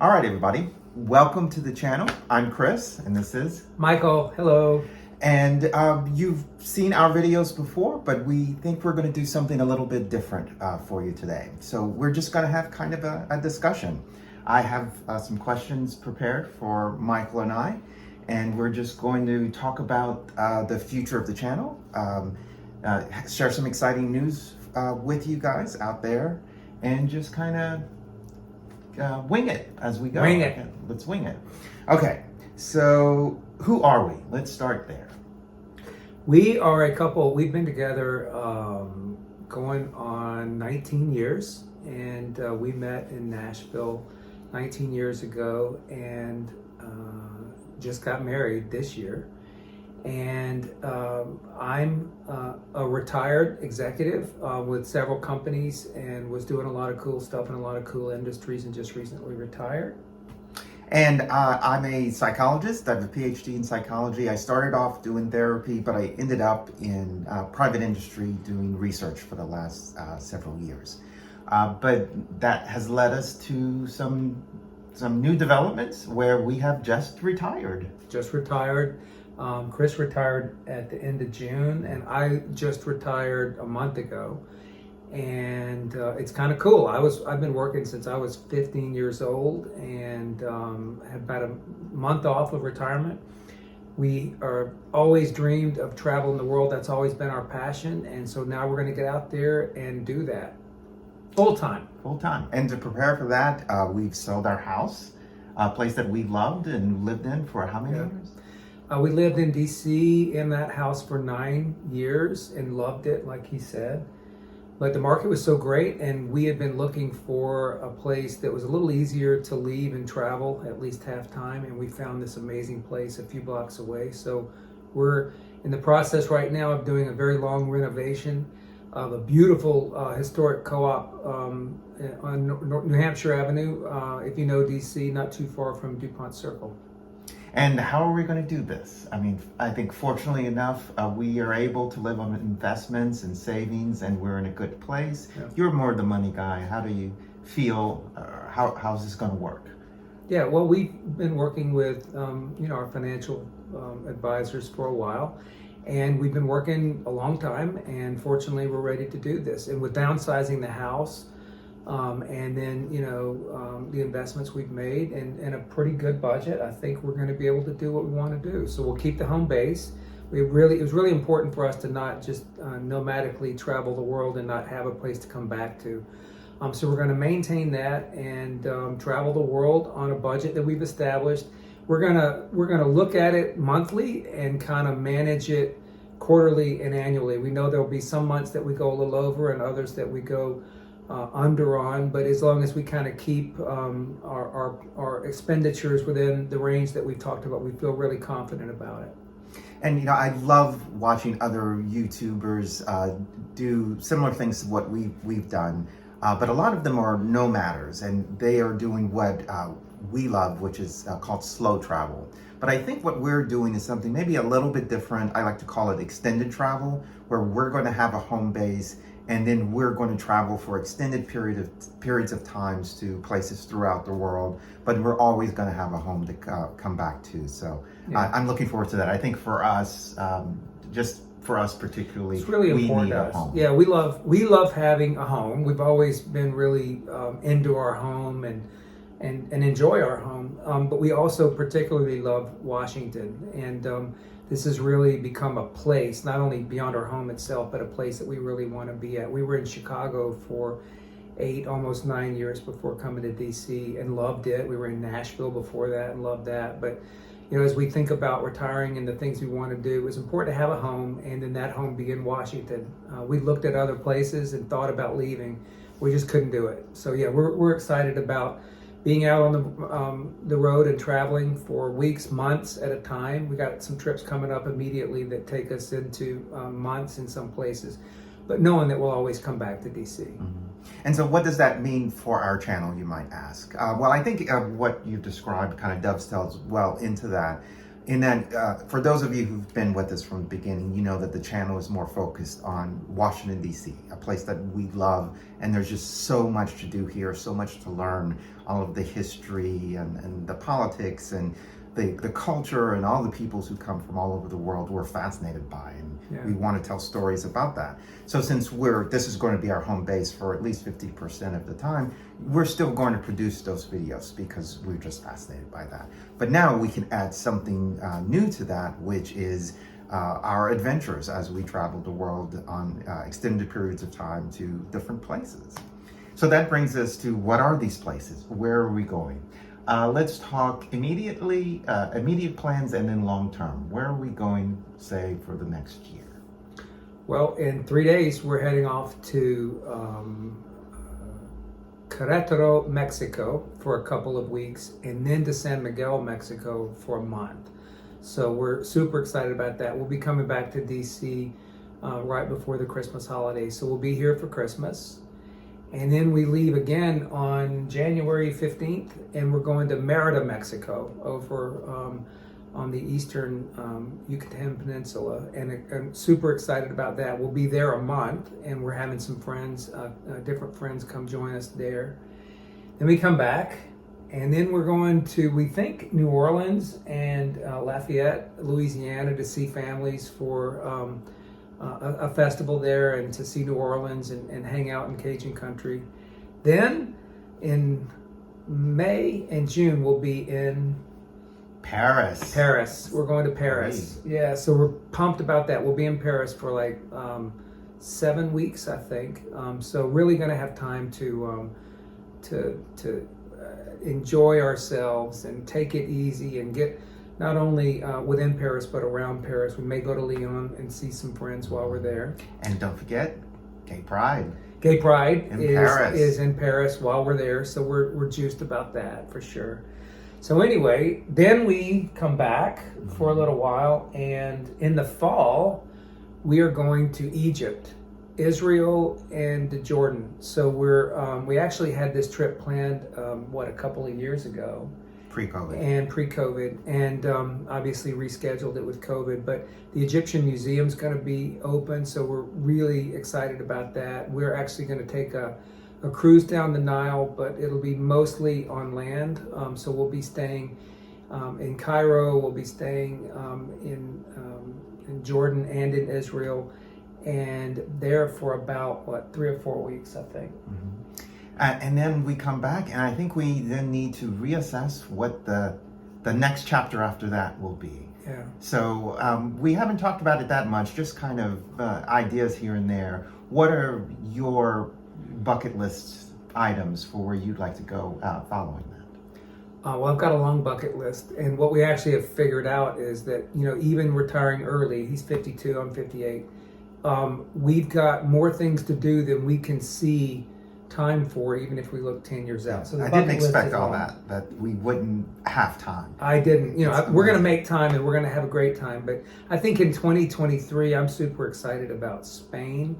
All right, everybody. Welcome to the channel. I'm Chris, and this is Michael. Hello. And you've seen our videos before, but we think we're going to do something a little bit different for you today. So we're just going to have kind of a discussion. I have some questions prepared for Michael and I, and we're just going to talk about the future of the channel, share some exciting news with you guys out there, and just kind of wing it as we go. Wing it. Okay, let's wing it. Okay, so who are we? Let's start there. We are a couple. We've been together going on 19 years, and we met in Nashville 19 years ago, and just got married this year. And I'm a retired executive with several companies, and was doing a lot of cool stuff in a lot of cool industries, and just recently retired. And I'm a psychologist. I have a PhD in psychology. I started off doing therapy, but I ended up in private industry doing research for the last several years. But that has led us to some new developments where we have just retired. Just retired. Chris retired at the end of June, and I just retired a month ago. And it's kind of cool. I've been working since I was 15 years old, and had about a month off of retirement. We are always dreamed of traveling the world. That's always been our passion, and so now we're going to get out there and do that full time. Full time. And to prepare for that, we've sold our house, a place that we loved and lived in for how many years? We lived in DC in that house for 9 years and loved it, like he said. But the market was so great, and we had been looking for a place that was a little easier to leave and travel at least half time, and we found this amazing place a few blocks away. So we're in the process right now of doing a very long renovation of a beautiful historic co-op on New Hampshire Avenue, if you know DC, not too far from DuPont Circle. And how are we going to do this? I mean, I think fortunately enough, we are able to live on investments and savings, and we're in a good place. Yeah. You're more the money guy. How do you feel? How's this going to work? Yeah, well, we've been working with our financial advisors for a while, and we've been working a long time, and fortunately we're ready to do this. And with downsizing the house, and then the investments we've made, and a pretty good budget, I think we're going to be able to do what we want to do. So we'll keep the home base. It was really important for us to not just nomadically travel the world and not have a place to come back to. So we're going to maintain that and travel the world on a budget that we've established. We're gonna look at it monthly and kind of manage it quarterly and annually. We know there'll be some months that we go a little over and others that we go under on, but as long as we kind of keep our expenditures within the range that we've talked about, we feel really confident about it. And I love watching other YouTubers do similar things to what we've done, but a lot of them are nomaders, and they are doing what we love, which is called slow travel. But I think what we're doing is something maybe a little bit different. I like to call it extended travel, where we're going to have a home base, and then we're going to travel for extended periods of times to places throughout the world, but we're always going to have a home to come back to. So Yeah. I'm looking forward to that. I think for us, just for us particularly, It's really we important need to a us. home. Yeah, we love having a home. We've always been really into our home and enjoy our home. But we also particularly love Washington, and this has really become a place, not only beyond our home itself, but a place that we really want to be at. We were in Chicago for 8, almost 9 years before coming to DC, and loved it. We were in Nashville before that and loved that. But as we think about retiring and the things we want to do, it was important to have a home, and then that home be in Washington. We looked at other places and thought about leaving. We just couldn't do it. So yeah, we're excited about being out on the road and traveling for weeks, months at a time. We got some trips coming up immediately that take us into months in some places, but knowing that we'll always come back to DC. Mm-hmm. And so what does that mean for our channel, you might ask? Well, I think what you've described kind of dovetails well into that. And then, for those of you who've been with us from the beginning, you know that the channel is more focused on Washington, D.C., a place that we love. And there's just so much to do here, so much to learn, all of the history and the politics and the culture and all the peoples who come from all over the world we're fascinated by. And we want to tell stories about that. So since this is going to be our home base for at least 50% of the time, we're still going to produce those videos because we're just fascinated by that. But now we can add something new to that, which is our adventures as we travel the world on extended periods of time to different places. So that brings us to, what are these places? Where are we going? Let's talk immediate plans and then long term. Where are we going, say, for the next year? Well, in 3 days, we're heading off to Querétaro, Mexico for a couple of weeks, and then to San Miguel, Mexico for a month. So we're super excited about that. We'll be coming back to DC right before the Christmas holidays. So we'll be here for Christmas. And then we leave again on January 15th, and we're going to Merida, Mexico, over on the eastern Yucatan Peninsula. And I'm super excited about that. We'll be there a month, and we're having some friends, different friends, come join us there. Then we come back, and then we're going to, we think, New Orleans and Lafayette, Louisiana, to see families for a festival there, and to see New Orleans and hang out in Cajun country. Then in May and June, we'll be in Paris. We're going to Paris. Great. Yeah, so we're pumped about that. We'll be in Paris for like 7 weeks, I think. So really going to have time to enjoy ourselves and take it easy and get not only within Paris, but around Paris. We may go to Lyon and see some friends while we're there. And don't forget, Gay Pride. Gay Pride Paris. is in Paris while we're there, so we're juiced about that for sure. So anyway, then we come back for a little while, and in the fall, we are going to Egypt, Israel, and Jordan. So we actually had this trip planned, a couple of years ago. Pre-COVID, and obviously rescheduled it with COVID. But the Egyptian Museum's going to be open, so we're really excited about that. We're actually going to take a cruise down the Nile, but it'll be mostly on land. So we'll be staying in Cairo. We'll be staying in Jordan and in Israel, and there for about 3 or 4 weeks, I think. Mm-hmm. And then we come back, and I think we then need to reassess what the next chapter after that will be. Yeah. So we haven't talked about it that much, just kind of ideas here and there. What are your bucket list items for where you'd like to go following that? Well, I've got a long bucket list, and what we actually have figured out is that, even retiring early, he's 52, I'm 58, we've got more things to do than we can see time for, even if we look 10 years out. So I didn't expect all that we wouldn't have time. I didn't. We're going to make time, and we're going to have a great time. But I think in 2023, I'm super excited about Spain.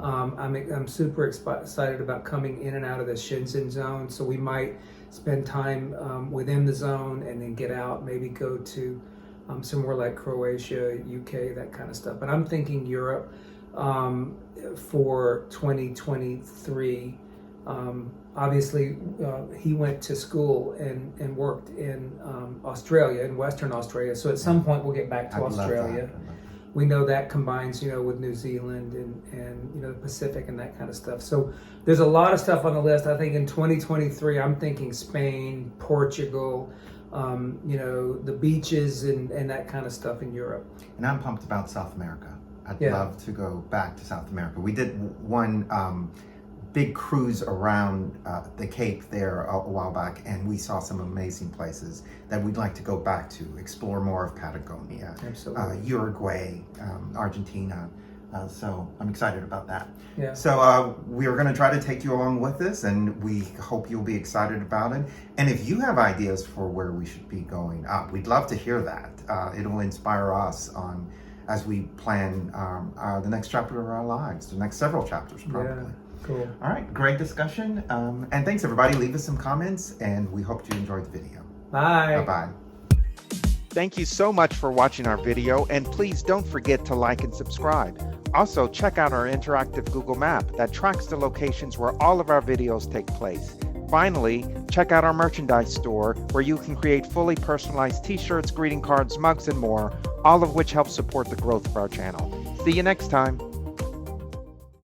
I'm super excited about coming in and out of the Schengen zone. So we might spend time within the zone and then get out, maybe go to somewhere like Croatia, UK, that kind of stuff. But I'm thinking Europe for 2023. Obviously, he went to school and worked in Australia, in Western Australia. So at some point we'll get back to Australia. We know that combines, with New Zealand and the Pacific and that kind of stuff. So there's a lot of stuff on the list. I think in 2023, I'm thinking Spain, Portugal, the beaches and that kind of stuff in Europe. And I'm pumped about South America. I'd love to go back to South America. We did one big cruise around the Cape there a while back, and we saw some amazing places that we'd like to go back to, explore more of Patagonia, Uruguay, Argentina. So I'm excited about that. Yeah. So we are going to try to take you along with this, and we hope you'll be excited about it. And if you have ideas for where we should be going, we'd love to hear that. It'll inspire us as we plan the next chapter of our lives, the next several chapters probably. Yeah. Cool. All right, great discussion. And thanks everybody. Leave us some comments, and we hope you enjoyed the video. Bye. Bye-bye. Thank you so much for watching our video, and please don't forget to like and subscribe. Also, check out our interactive Google map that tracks the locations where all of our videos take place. Finally, check out our merchandise store where you can create fully personalized t-shirts, greeting cards, mugs, and more, all of which help support the growth of our channel. See you next time.